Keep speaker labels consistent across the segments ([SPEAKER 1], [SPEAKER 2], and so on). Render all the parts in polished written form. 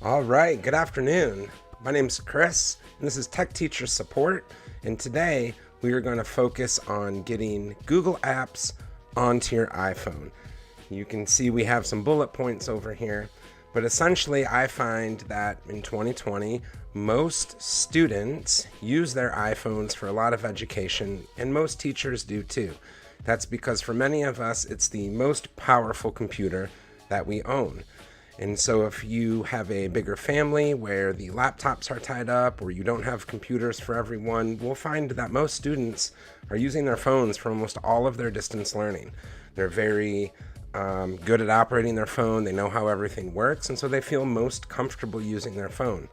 [SPEAKER 1] All right, good afternoon. My name's Chris, and this is Tech Teacher Support. And today we are going to focus on getting Google Apps onto your iPhone. You can see we have some bullet points over here, but essentially I find that in 2020, most students use their iPhones for a lot of education, and most teachers do too. That's because for many of us, it's the most powerful computer that we own. And so if you have a bigger family where the laptops are tied up or you don't have computers for everyone, we'll find that most students are using their phones for almost all of their distance learning. They're very good at operating their phone. They know how everything works, and so they feel most comfortable using their phone.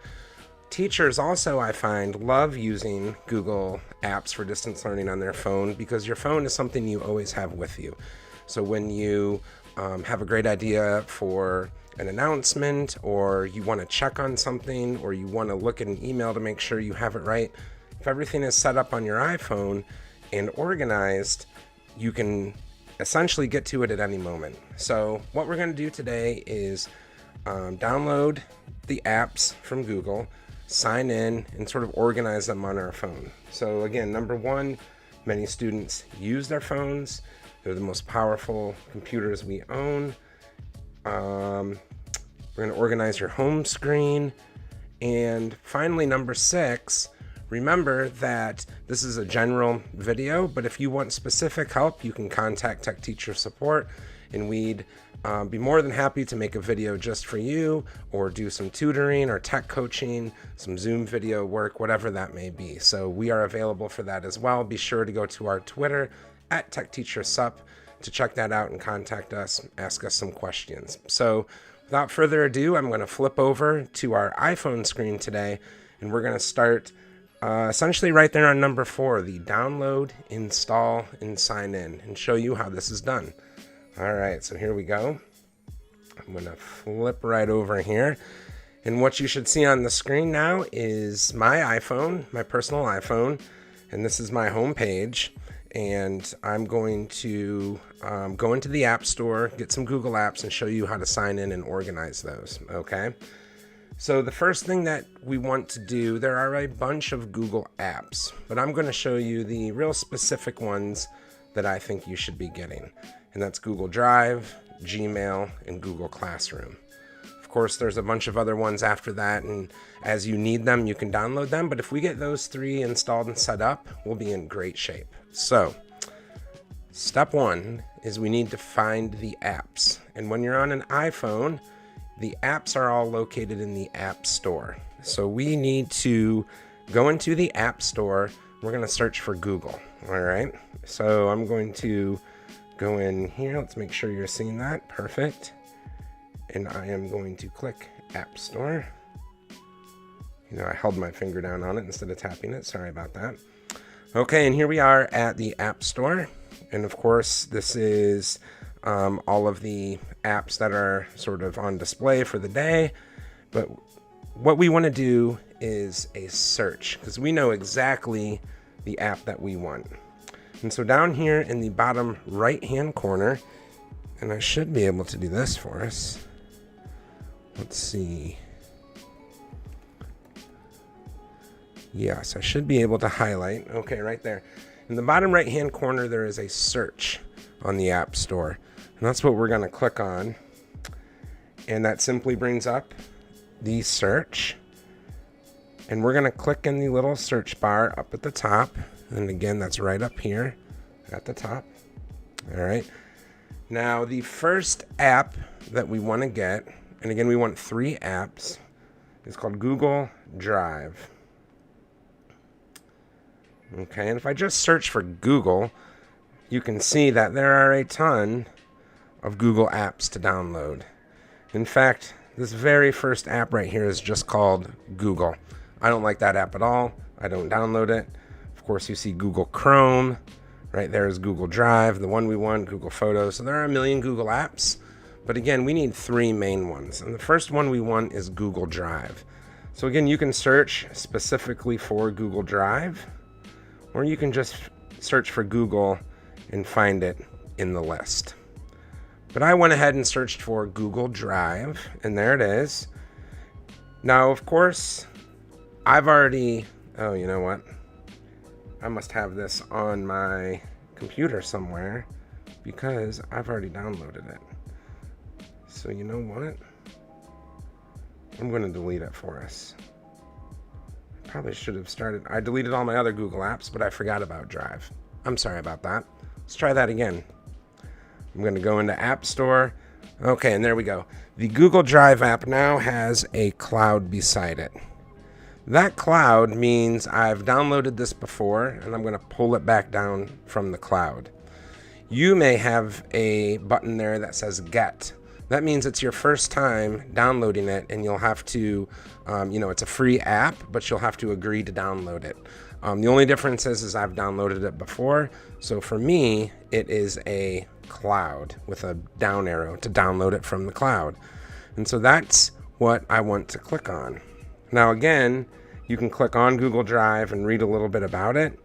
[SPEAKER 1] Teachers also, I find, love using Google Apps for distance learning on their phone because your phone is something you always have with you. So when you have a great idea for an announcement, or you want to check on something, or you want to look at an email to make sure you have it right, if everything is set up on your iPhone and organized, you can essentially get to it at any moment. So what we're going to do today is download the apps from Google, sign in, and sort of organize them on our phone. So again, number one, many students use their phones. They're the most powerful computers we own. We're going to organize your home screen. And finally, number 6, remember that this is a general video, but if you want specific help, you can contact Tech Teacher Support, and we'd be more than happy to make a video just for you, or do some tutoring or tech coaching, some Zoom video work, whatever that may be. So we are available for that as well. Be sure to go to our Twitter at Tech Teacher Sup to check that out and contact us, ask us some questions. So without further ado, I'm going to flip over to our iPhone screen today, and we're going to start essentially right there on number 4, the download, install, and sign in, and show you how this is done. All right, so here we go. I'm going to flip right over here, and what you should see on the screen now is my iPhone, my personal iPhone, and this is my home page. And I'm going to go into the App Store, get some Google Apps, and show you how to sign in and organize those, okay? So the first thing that we want to do, there are a bunch of Google apps, but I'm going to show you the real specific ones that I think you should be getting. And that's Google Drive, Gmail, and Google Classroom. Of course, there's a bunch of other ones after that, and as you need them, you can download them. But if we get those 3 installed and set up, we'll be in great shape. So, step 1 is we need to find the apps. And when you're on an iPhone, the apps are all located in the App Store. So we need to go into the App Store. We're going to search for Google. All right. So I'm going to go in here. Let's make sure you're seeing that. Perfect. And I am going to click App Store. I held my finger down on it instead of tapping it. Sorry about that. Okay, and here we are at the App Store. And of course, this is all of the apps that are sort of on display for the day. But what we want to do is a search, because we know exactly the app that we want. And so down here in the bottom right-hand corner, and I should be able to do this for us. Let's see. Yes, I should be able to highlight. Okay, right there. In the bottom right-hand corner, there is a search on the App Store. And that's what we're going to click on. And that simply brings up the search. And we're going to click in the little search bar up at the top. And again, that's right up here at the top. All right. Now, the first app that we want to get, and again, we want 3 apps, is called Google Drive. Okay, and if I just search for Google, you can see that there are a ton of Google apps to download. In fact, this very first app right here is just called Google. I don't like that app at all. I don't download it. Of course, you see Google Chrome. Right there is Google Drive, the one we want, Google Photos. So there are a million Google apps. But again, we need 3 main ones. And the first one we want is Google Drive. So again, you can search specifically for Google Drive, or you can just search for Google and find it in the list. But I went ahead and searched for Google Drive, and there it is. Now, of course, I've already, oh, you know what? I must have this on my computer somewhere because I've already downloaded it. So you know what? I'm going to delete it for us. Probably should have started. I deleted all my other Google apps, but I forgot about Drive. I'm sorry about that. Let's try that again. I'm going to go into App Store. Okay, and there we go. The Google Drive app now has a cloud beside it. That cloud means I've downloaded this before, and I'm going to pull it back down from the cloud. You may have a button there that says Get. That means it's your first time downloading it, and you'll have to, it's a free app, but you'll have to agree to download it. The only difference is I've downloaded it before, so for me, it is a cloud with a down arrow to download it from the cloud. And so that's what I want to click on. Now again, you can click on Google Drive and read a little bit about it,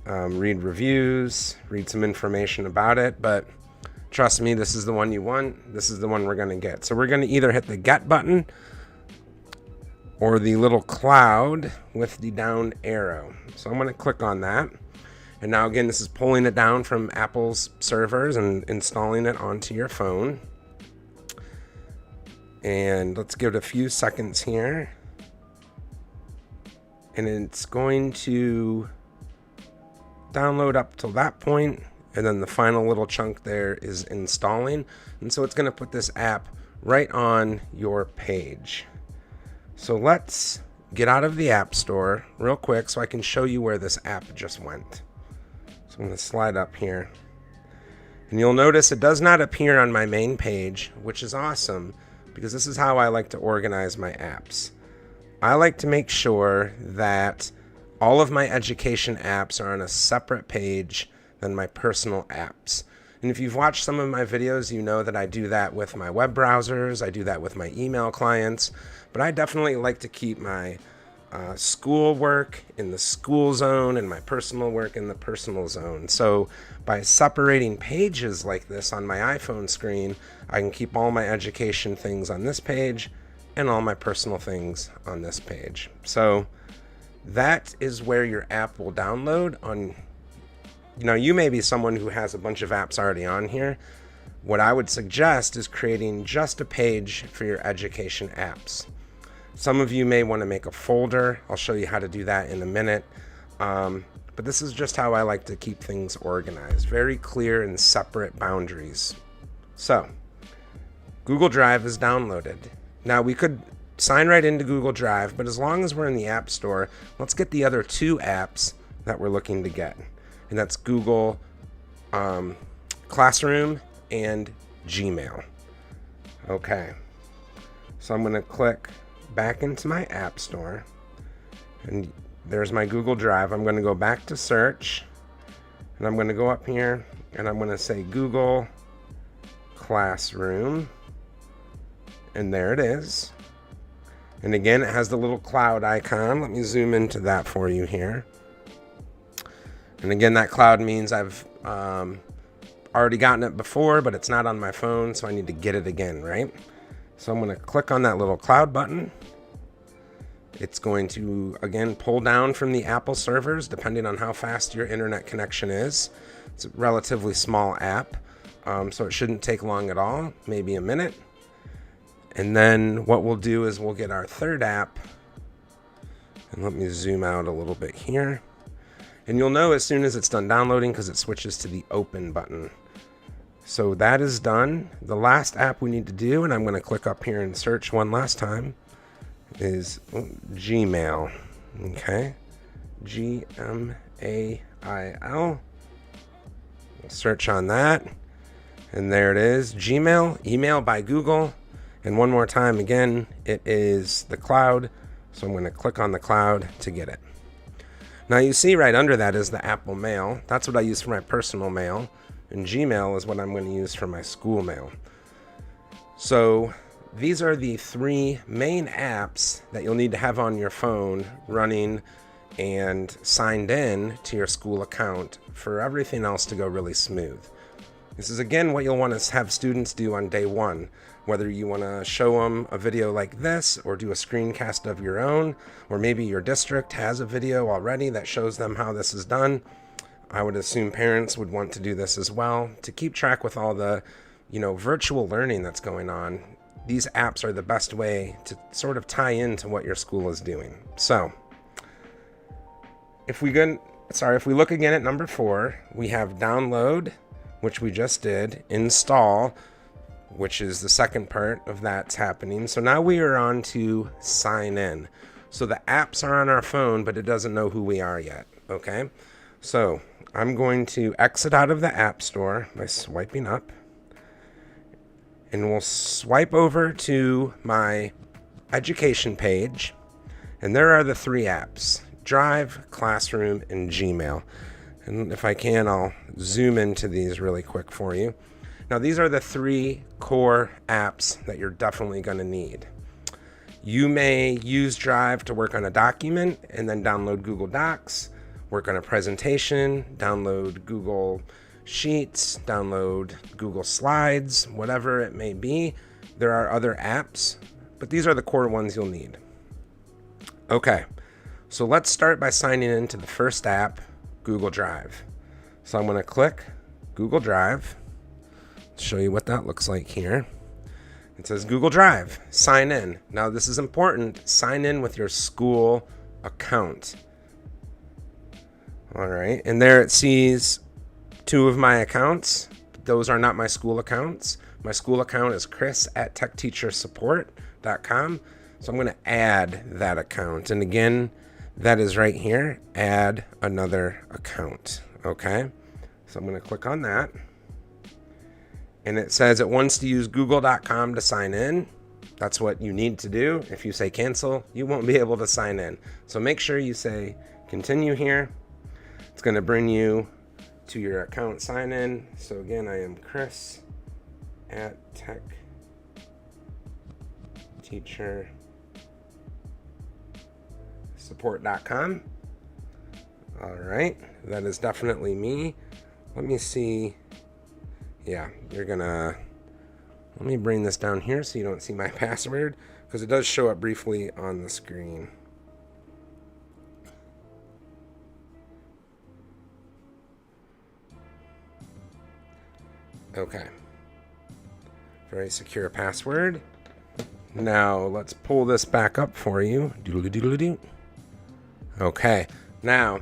[SPEAKER 1] read reviews, read some information about it, but trust me, this is the one you want. This is the one we're going to get. So we're going to either hit the Get button or the little cloud with the down arrow. So I'm going to click on that. And now again, this is pulling it down from Apple's servers and installing it onto your phone. And let's give it a few seconds here. And it's going to download up till that point, and then the final little chunk there is installing. And so it's going to put this app right on your page. So let's get out of the App Store real quick so I can show you where this app just went. So I'm going to slide up here. And you'll notice it does not appear on my main page, which is awesome because this is how I like to organize my apps. I like to make sure that all of my education apps are on a separate page than my personal apps. And if you've watched some of my videos, you know that I do that with my web browsers, I do that with my email clients, but I definitely like to keep my school work in the school zone and my personal work in the personal zone. So by separating pages like this on my iPhone screen, I can keep all my education things on this page and all my personal things on this page. So that is where your app will download on. You may be someone who has a bunch of apps already on here. What I would suggest is creating just a page for your education apps. Some of you may want to make a folder. I'll show you how to do that in a minute. But this is just how I like to keep things organized. Very clear and separate boundaries. So, Google Drive is downloaded. Now we could sign right into Google Drive, but as long as we're in the App Store, let's get the other two apps that we're looking to get. And that's Google Classroom and Gmail. Okay, so I'm going to click back into my App Store, and there's my Google Drive. I'm going to go back to search, and I'm going to go up here, and I'm going to say Google Classroom, and there it is. And again, it has the little cloud icon. Let me zoom into that for you here. And again, that cloud means I've already gotten it before, but it's not on my phone, so I need to get it again, right? So I'm going to click on that little cloud button. It's going to, again, pull down from the Apple servers, depending on how fast your internet connection is. It's a relatively small app, so it shouldn't take long at all, maybe a minute. And then what we'll do is we'll get our third app. And let me zoom out a little bit here. And you'll know as soon as it's done downloading because it switches to the open button. So that is done. The last app we need to do, and I'm going to click up here and search one last time, is Gmail. Okay. Gmail. Search on that. And there it is. Gmail, email by Google. And one more time, again, it is the cloud. So I'm going to click on the cloud to get it. Now you see right under that is the Apple Mail. That's what I use for my personal mail. And Gmail is what I'm going to use for my school mail. So these are the three main apps that you'll need to have on your phone running and signed in to your school account for everything else to go really smooth. This is again what you'll want to have students do on day one. Whether you want to show them a video like this or do a screencast of your own, or maybe your district has a video already that shows them how this is done. I would assume parents would want to do this as well to keep track with all the, virtual learning that's going on. These apps are the best way to sort of tie into what your school is doing. So if we look again at number 4, we have download, which we just did, install, which is the second part of that's happening. So now we are on to sign in. So the apps are on our phone, but it doesn't know who we are yet. Okay. So I'm going to exit out of the App Store by swiping up. And we'll swipe over to my education page. And there are the 3 apps: Drive, Classroom, and Gmail. And if I can, I'll zoom into these really quick for you. Now, these are the 3 core apps that you're definitely going to need. You may use Drive to work on a document and then download Google Docs, work on a presentation, download Google Sheets, download Google Slides, whatever it may be. There are other apps, but these are the core ones you'll need. Okay, so let's start by signing into the first app, Google Drive. So I'm going to click Google Drive. Show you what that looks like here. It says Google Drive, sign in. Now this is important, sign in with your school account. All right, and there it sees 2 of my accounts. Those are not my school accounts. My school account is chris@techteachersupport.com. So I'm going to add that account. And again, that is right here, add another account. Okay, so I'm going to click on that. And it says it wants to use google.com to sign in. That's what you need to do. If you say cancel, you won't be able to sign in. So make sure you say continue here. It's going to bring you to your account sign in. So again, I am chris@techteachersupport.com. All right, that is definitely me. Let me see. Yeah, let me bring this down here so you don't see my password, because it does show up briefly on the screen. Okay. Very secure password. Now let's pull this back up for you. Doodle-doo-doodle-doo. Okay. Now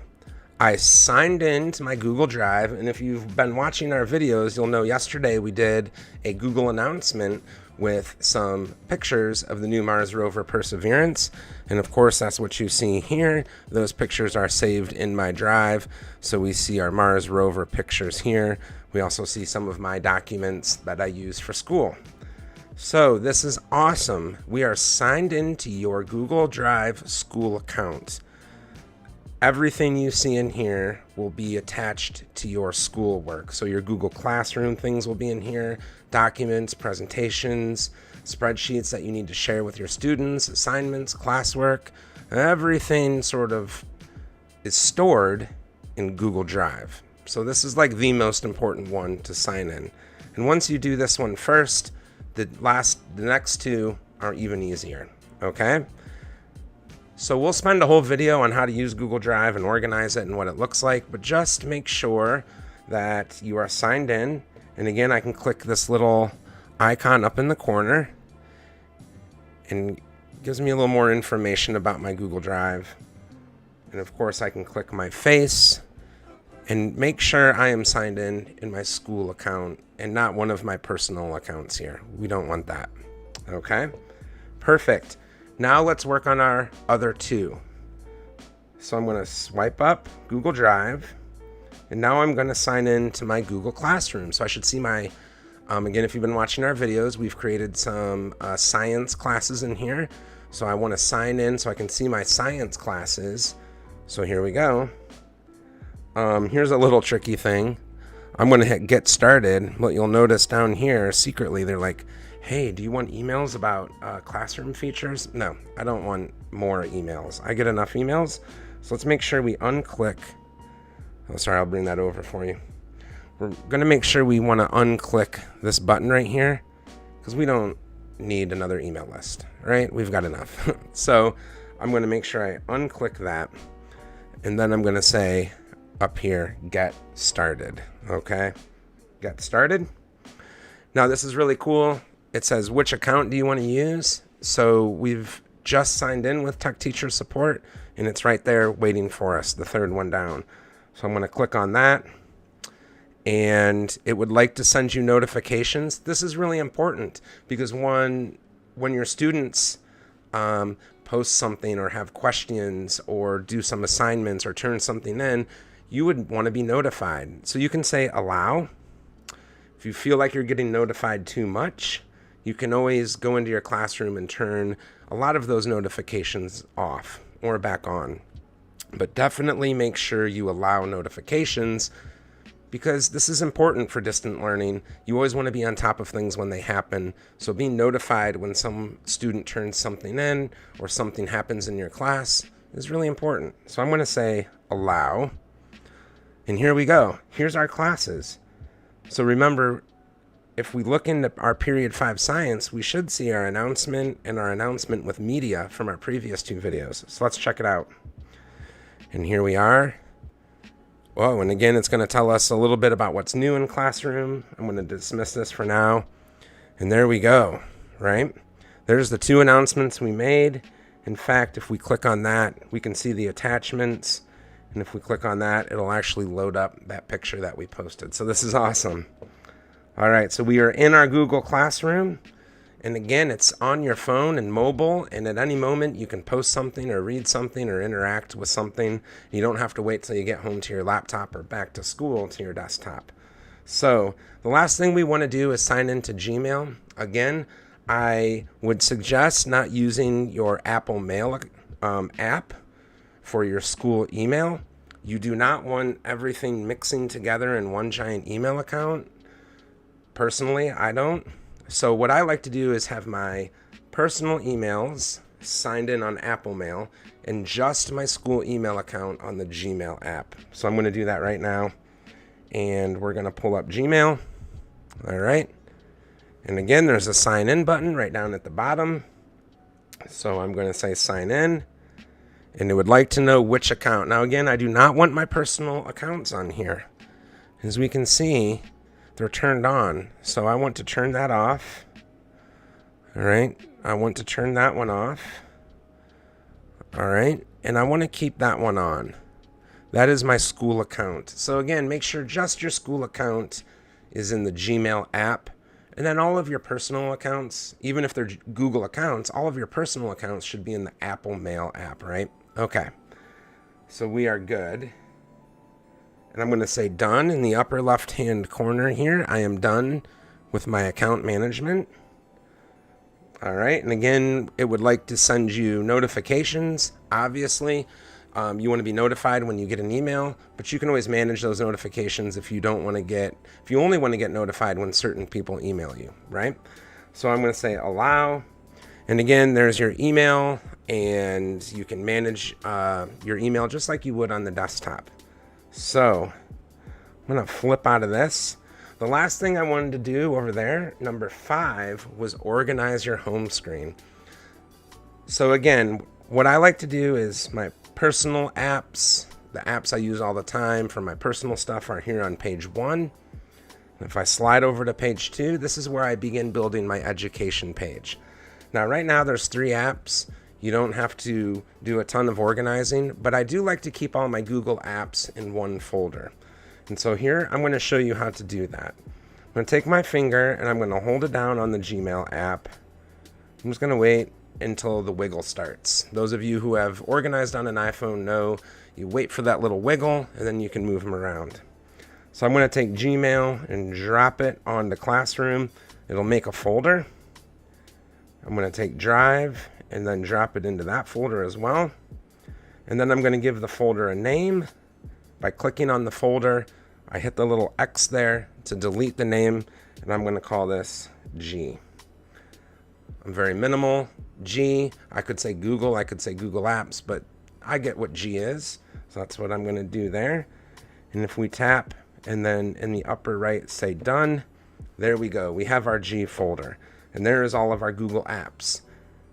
[SPEAKER 1] I signed in to my Google Drive, and if you've been watching our videos, you'll know yesterday we did a Google announcement with some pictures of the new Mars rover Perseverance, and of course that's what you see here. Those pictures are saved in my Drive, so we see our Mars rover pictures here. We also see some of my documents that I use for school. So this is awesome. We are signed into your Google Drive school account. Everything you see in here will be attached to your schoolwork. So your Google Classroom things will be in here, documents, presentations, spreadsheets that you need to share with your students, assignments, classwork. Everything sort of is stored in Google Drive. So this is like the most important one to sign in. And once you do this one first, the next 2 are even easier. Okay? So we'll spend a whole video on how to use Google Drive and organize it and what it looks like, but just make sure that you are signed in. And again, I can click this little icon up in the corner and it gives me a little more information about my Google Drive. And of course I can click my face and make sure I am signed in my school account and not one of my personal accounts here. We don't want that. Okay, perfect. Now let's work on our other 2. So I'm going to swipe up Google Drive, and now I'm going to sign in to my Google Classroom. So I should see my, again, if you've been watching our videos, we've created some science classes in here. So I want to sign in so I can see my science classes. So here we go. Here's a little tricky thing. I'm going to hit get started. What you'll notice down here, secretly, they're like, hey, do you want emails about classroom features? No, I don't want more emails. I get enough emails. So let's make sure we unclick. Oh, sorry, I'll bring that over for you. we're going to make sure we want to unclick this button right here because we don't need another email list, right? We've got enough. So I'm going to make sure I unclick that, and then I'm going to say up here, get started. Okay, get started. Now this is really cool. It says, which account do you want to use? So we've just signed in with Tech Teacher Support, and it's right there waiting for us, the third one down. So I'm going to click on that, and it would like to send you notifications. This is really important because when your students post something or have questions or do some assignments or turn something in, you would want to be notified. So you can say allow. If you feel like you're getting notified too much, you can always go into your classroom and turn a lot of those notifications off or back on. But definitely make sure you allow notifications because this is important for distant learning. You always want to be on top of things when they happen. So being notified when some student turns something in or something happens in your class is really important. So I'm going to say allow. And here we go. Here's our classes. So remember, if we look into our Period 5 Science, we should see our announcement and our announcement with media from our previous two videos. So let's check it out. And here we are. Oh, and again, it's going to tell us a little bit about what's new in classroom. I'm going to dismiss this for now. And there we go, right? There's the two announcements we made. In fact, if we click on that, we can see the attachments. And if we click on that, it'll actually load up that picture that we posted. So this is awesome. All right, so we are in our Google Classroom. And again, it's on your phone and mobile, and at any moment you can post something or read something or interact with something. You don't have to wait till you get home to your laptop or back to school to your desktop. So the last thing we want to do is sign into Gmail. Again, I would suggest not using your Apple Mail app for your school email. You do not want everything mixing together in one giant email account. Personally, I don't. So what I like to do is have my personal emails signed in on Apple Mail and just my school email account on the Gmail app. So I'm going to do that right now. And we're going to pull up Gmail. All right. And again, there's a sign in button right down at the bottom. So I'm going to say sign in. And it would like to know which account. Now again, I do not want my personal accounts on here. As we can see, they're turned on. So I want to turn that off. All right. I want to turn that one off. All right. And I want to keep that one on. That is my school account. So again, make sure just your school account is in the Gmail app. And then all of your personal accounts, even if they're Google accounts, all of your personal accounts should be in the Apple Mail app, right? Okay. So we are good. And I'm going to say done in the upper left-hand corner here. I am done with my account management. All right. And again, it would like to send you notifications. Obviously, you want to be notified when you get an email, but you can always manage those notifications if you only want to get notified when certain people email you, right? So I'm going to say allow. And again, there's your email, and you can manage your email just like you would on the desktop. So I'm going to flip out of this. The last thing I wanted to do over there, number 5, was organize your home screen. So again, what I like to do is my personal apps, the apps I use all the time for my personal stuff, are here on page 1. If I slide over to page 2, this is where I begin building my education page. Now, right now, there's 3 apps. You don't have to do a ton of organizing, but I do like to keep all my Google apps in one folder. And so here, I'm going to show you how to do that. I'm going to take my finger and I'm going to hold it down on the Gmail app. I'm just going to wait until the wiggle starts. Those of you who have organized on an iPhone know you wait for that little wiggle and then you can move them around. So I'm going to take Gmail and drop it onto Classroom. It'll make a folder. I'm going to take Drive and then drop it into that folder as well. And then I'm going to give the folder a name. By clicking on the folder, I hit the little X there to delete the name, and I'm going to call this G. I'm very minimal. G, I could say Google, I could say Google Apps, but I get what G is, so that's what I'm going to do there. And if we tap and then in the upper right, say done. There we go. We have our G folder, and there is all of our Google Apps.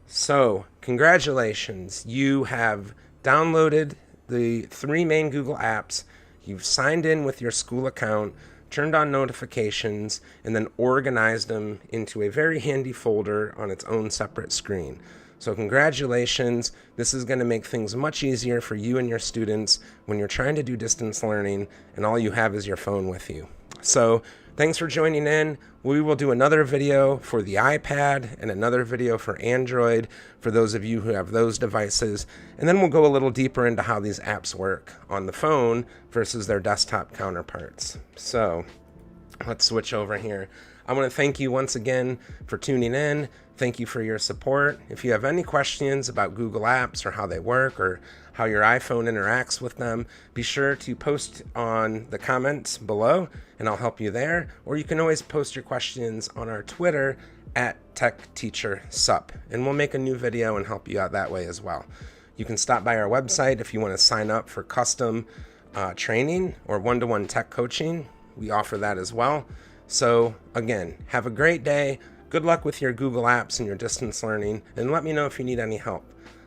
[SPEAKER 1] So congratulations, you have downloaded the 3 main Google Apps, you've signed in with your school account, turned on notifications, and then organized them into a very handy folder on its own separate screen. So congratulations, this is going to make things much easier for you and your students when you're trying to do distance learning and all you have is your phone with you. So thanks for joining in. We will do another video for the iPad and another video for Android for those of you who have those devices. And then we'll go a little deeper into how these apps work on the phone versus their desktop counterparts. So let's switch over here. I want to thank you once again for tuning in. Thank you for your support. If you have any questions about Google Apps or how they work or how your iPhone interacts with them, be sure to post on the comments below and I'll help you there. Or you can always post your questions on our Twitter at TechTeacherSup, and we'll make a new video and help you out that way as well. You can stop by our website if you want to sign up for custom training or one-to-one tech coaching. We offer that as well. So again, have a great day. Good luck with your Google Apps and your distance learning, and let me know if you need any help.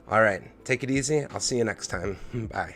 [SPEAKER 1] All right, take it easy. I'll see you next time. Bye.